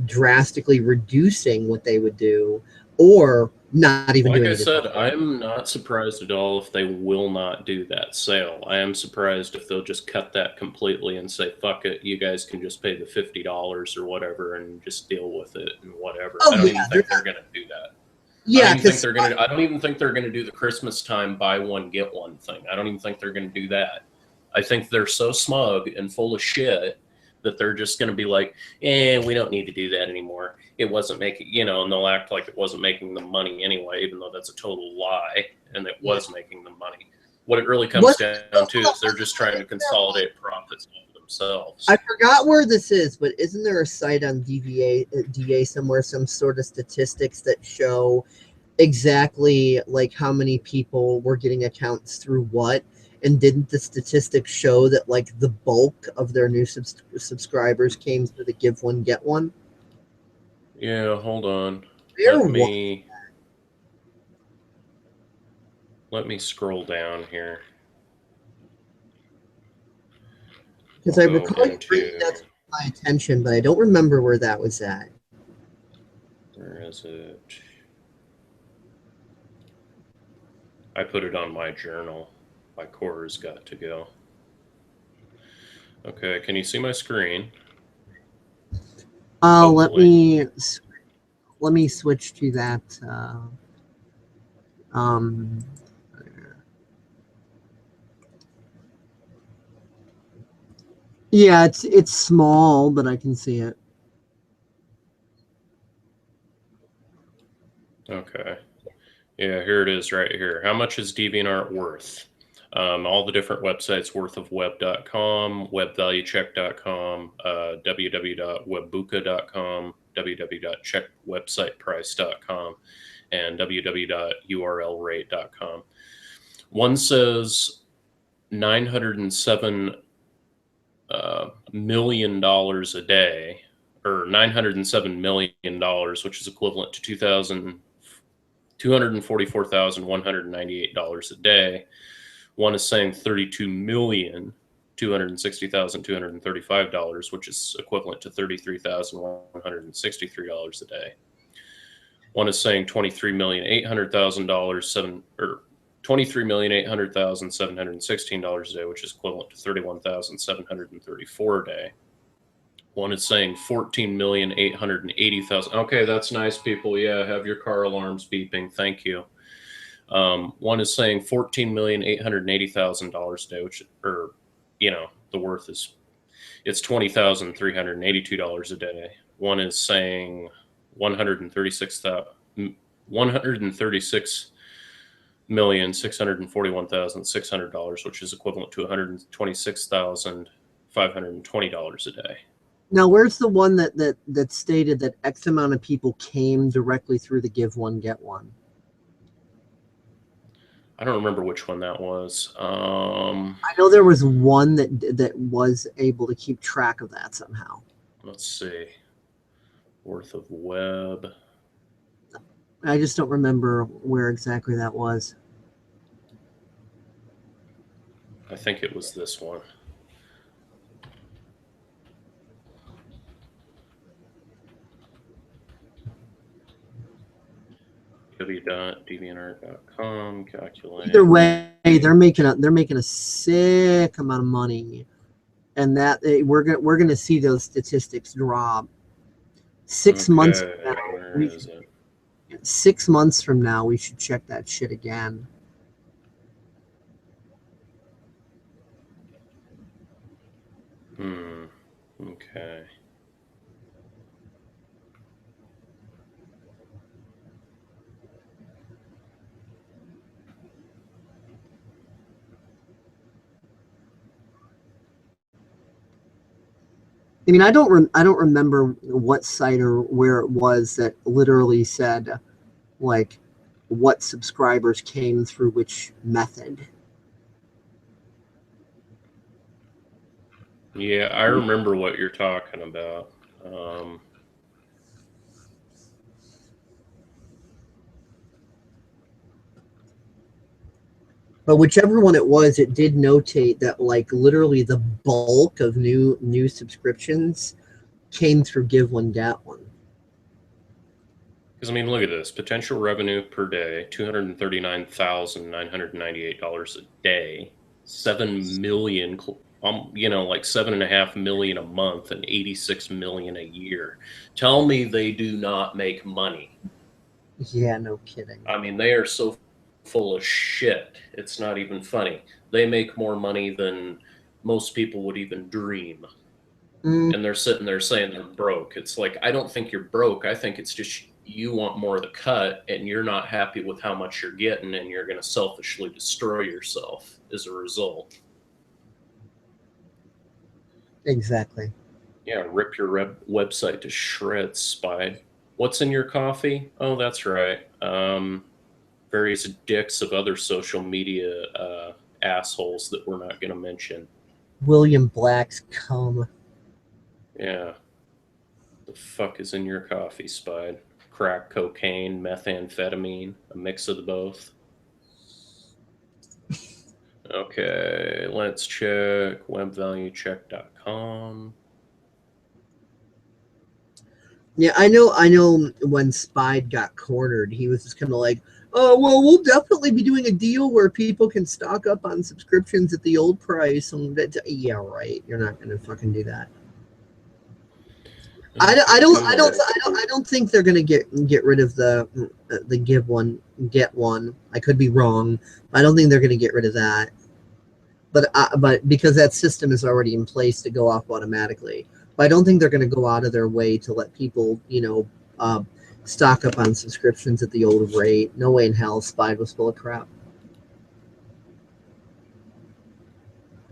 drastically reducing what they would do, or not even doing it. Like I said, I'm not surprised at all if they will not do that sale. I am surprised if they'll just cut that completely and say, fuck it, you guys can just pay the $50 or whatever and just deal with it and whatever. I don't even think they're going to do that. Yeah, I don't even think they're gonna do the Christmas time buy one get one thing. I don't even think they're gonna do that. I think they're so smug and full of shit that they're just gonna be like, we don't need to do that anymore. It wasn't making, and they'll act like it wasn't making them money anyway, even though that's a total lie, and it was making them money. What it really comes down to is they're just trying to consolidate profits themselves. I forgot where this is, but isn't there a site on DA somewhere, some sort of statistics that show exactly like how many people were getting accounts through what? And didn't the statistics show that like the bulk of their new subscribers came through the give one get one? Yeah, hold on. Let me scroll down here. Because I recall you bringing that to my attention, but I don't remember where that was at. Where is it? I put it on my journal. My core has got to go. Okay, can you see my screen? Let me switch to that. Yeah, it's small, but I can see it. Okay. Yeah, here it is right here. How much is DeviantArt worth? All the different websites, worthofweb.com, webvaluecheck.com, www.webbuka.com, www.checkwebsiteprice.com, and www.urlrate.com. One says $907 million a day, or $907 million, which is equivalent to $244,198 a day. One is saying $32,260,235, which is equivalent to $33,163 a day. One is saying $23,800,000, or $23,800,716 a day, which is equivalent to $31,734 a day. One is saying $14,880,000. Okay, that's nice, people. Yeah, have your car alarms beeping. Thank you. One is saying $14,880,000 a day, which, or, you know, the worth is, it's $20,382 a day. One is saying $136,641,600, which is equivalent to $126,520 a day. Now, where's the one that stated that X amount of people came directly through the give one, get one? I don't remember which one that was. I know there was one that was able to keep track of that somehow. Let's see. Worth of web. I just don't remember where exactly that was. I think it was this one. www.deviantart.com. Calculate. Either way, they're making a sick amount of money, and that we're gonna see those statistics drop. 6 months from now, where is it? 6 months from now, we should check that shit again. Okay. I mean, I don't remember what site or where it was that literally said, like, what subscribers came through which method. Yeah, I remember what you're talking about. But whichever one it was, it did notate that, like, literally the bulk of new subscriptions came through give one, get one. Because, I mean, look at this. Potential revenue per day, $239,998 a day. 7 million, you know, like 7.5 million a month and 86 million a year. Tell me they do not make money. Yeah, no kidding. I mean, they are so full of shit. It's not even funny. They make more money than most people would even dream. And they're sitting there saying they're broke. It's like, I don't think you're broke. I think it's just you want more of the cut and you're not happy with how much you're getting and you're going to selfishly destroy yourself as a result. Exactly. Yeah, rip your website to shreds, spy. What's in your coffee? Oh, that's right. Various dicks of other social media assholes that we're not going to mention. William Black's cum. Yeah. The fuck is in your coffee, Spide? Crack cocaine, methamphetamine, a mix of the both. Okay, let's check webvaluecheck.com. Yeah, I know when Spide got cornered, he was just kind of like, oh, well, we'll definitely be doing a deal where people can stock up on subscriptions at the old price. And yeah, right. You're not going to fucking do that. I don't think they're going to get rid of the give one get one. I could be wrong. I don't think they're going to get rid of that. But because that system is already in place to go off automatically. But I don't think they're going to go out of their way to let people, stock up on subscriptions at the old rate. No way in hell Spide was full of crap.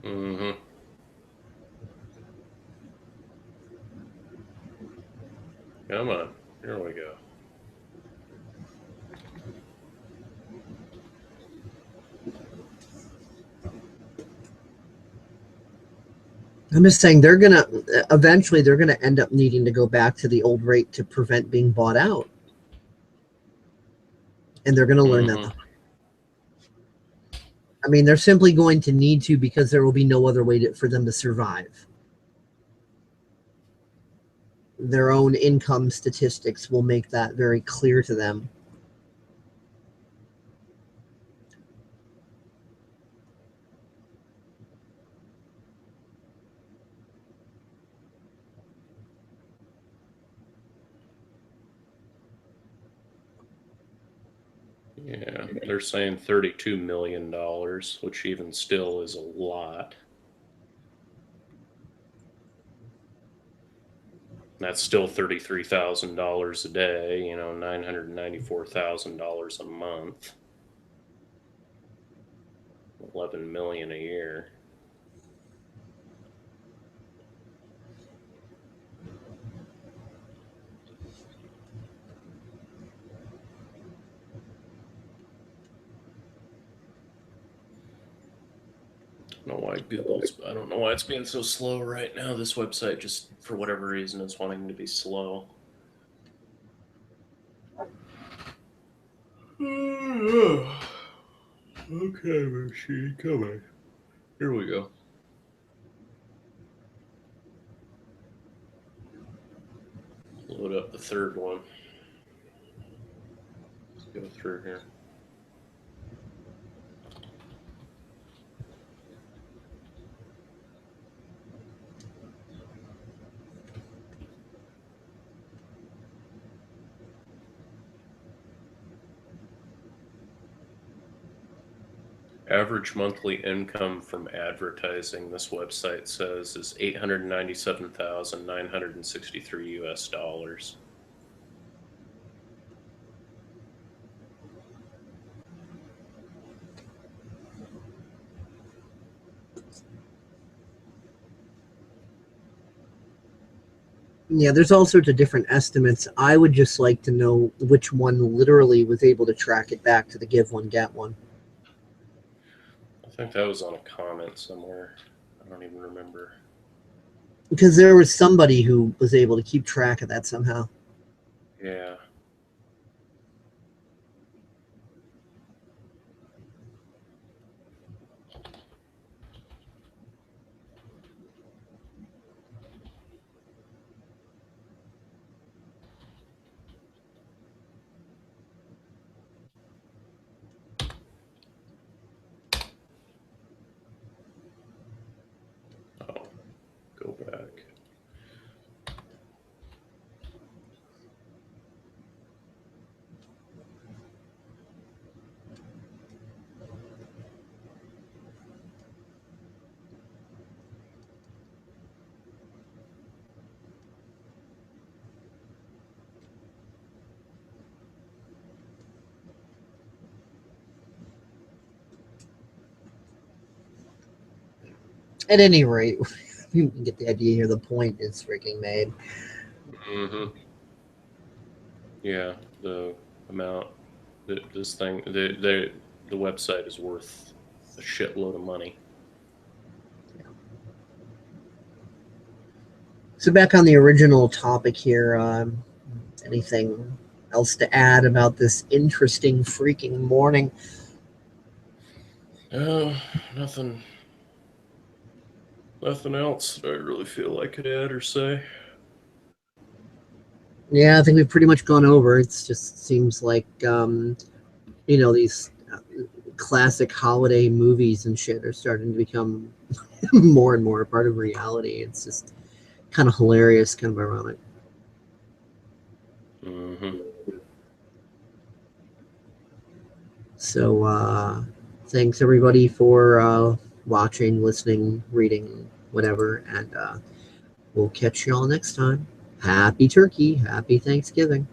Mm-hmm. Come on. Here we go. I'm just saying eventually they're gonna end up needing to go back to the old rate to prevent being bought out. And they're gonna learn that. I mean, they're simply going to need to, because there will be no other way for them to survive. Their own income statistics will make that very clear to them. Yeah, they're saying $32 million, which even still is a lot. That's still $33,000 a day, $994,000 a month. $11 million a year. I don't know why it's being so slow right now. This website just, for whatever reason, is wanting to be slow. Okay, machine, come on. Here we go. Load up the third one. Let's go through here. Average monthly income from advertising, this website says, is $897,963 US. Yeah, there's all sorts of different estimates. I would just like to know which one literally was able to track it back to the give one, get one. I think that was on a comment somewhere. I don't even remember. Because there was somebody who was able to keep track of that somehow. Yeah. Oh, go back. At any rate, you can get the idea here. The point is freaking made. Mm-hmm. Yeah, the amount that this thing, the website is worth a shitload of money. So back on the original topic here, anything else to add about this interesting freaking morning? Nothing else that I really feel I could add or say. Yeah, I think we've pretty much gone over. It just seems like, these classic holiday movies and shit are starting to become more and more a part of reality. It's just kind of hilarious, kind of ironic. Mm-hmm. So thanks everybody for watching, listening, reading, whatever, and we'll catch you all next time. Happy turkey, happy Thanksgiving.